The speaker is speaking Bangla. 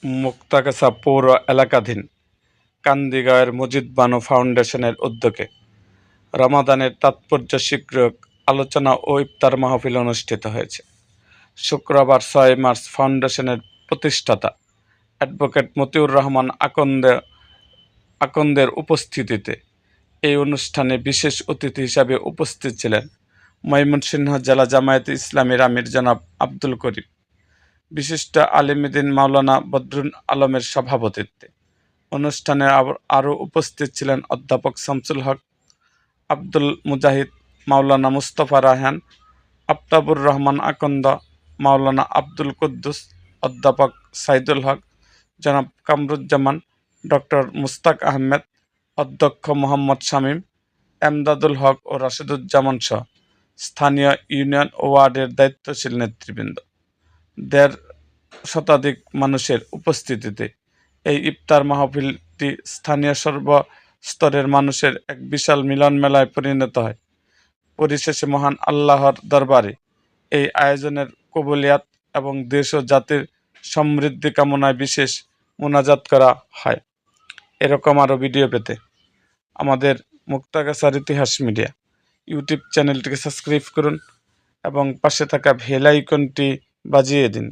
মুক্তাগাছা পৌর এলাকাধীন কান্দিগাঁওয়ের মুজিদ বানু ফাউন্ডেশনের উদ্যোগে রমাদানের তাৎপর্য শীর্ষক আলোচনা ও ইফতার মাহফিল অনুষ্ঠিত হয়েছে। শুক্রবার ৬ মার্চ ফাউন্ডেশনের প্রতিষ্ঠাতা অ্যাডভোকেট মতিউর রহমান আকন্দের উপস্থিতিতে এই অনুষ্ঠানে বিশেষ অতিথি হিসাবে উপস্থিত ছিলেন ময়মনসিংহ জেলা জামায়াতে ইসলামীর আমির জনাব আব্দুল করিম। বিশিষ্ট আলিমুদ্দিন মাওলানা বদরুল আলমের সভাপতিত্বে অনুষ্ঠানে আরও উপস্থিত ছিলেন অধ্যাপক শামসুল হক, আব্দুল মুজাহিদ, মাওলানা মুস্তফা রায়হান, আফতাবুর রহমান আকন্দ, মাওলানা আব্দুল কুদ্দুস, অধ্যাপক সাইদুল হক, জনাব কামরুজ্জামান, ডক্টর মুস্তাক আহমেদ, অধ্যক্ষ মোহাম্মদ শামীম, এমদাদুল হক ও রাশেদুজ্জামান সহ স্থানীয় ইউনিয়ন ও ওয়ার্ডের দায়িত্বশীল নেতৃবৃন্দ। ১.৫ শতাধিক মানুষের উপস্থিতিতে এই ইফতার মাহফিলটি স্থানীয় সর্বস্তরের মানুষের এক বিশাল মিলন মেলায় পরিণত হয়। পরিশেষে মহান আল্লাহর দরবারে এই আয়োজনের কবুলিয়াত এবং দেশ ও জাতির সমৃদ্ধি কামনায় বিশেষ মোনাজাত করা হয়। এরকম আরও ভিডিও পেতে আমাদের মুক্তাগাছার ইতিহাস মিডিয়া ইউটিউব চ্যানেলটিকে সাবস্ক্রাইব করুন এবং পাশে থাকা বেল আইকনটি বাজিয়ে দিন।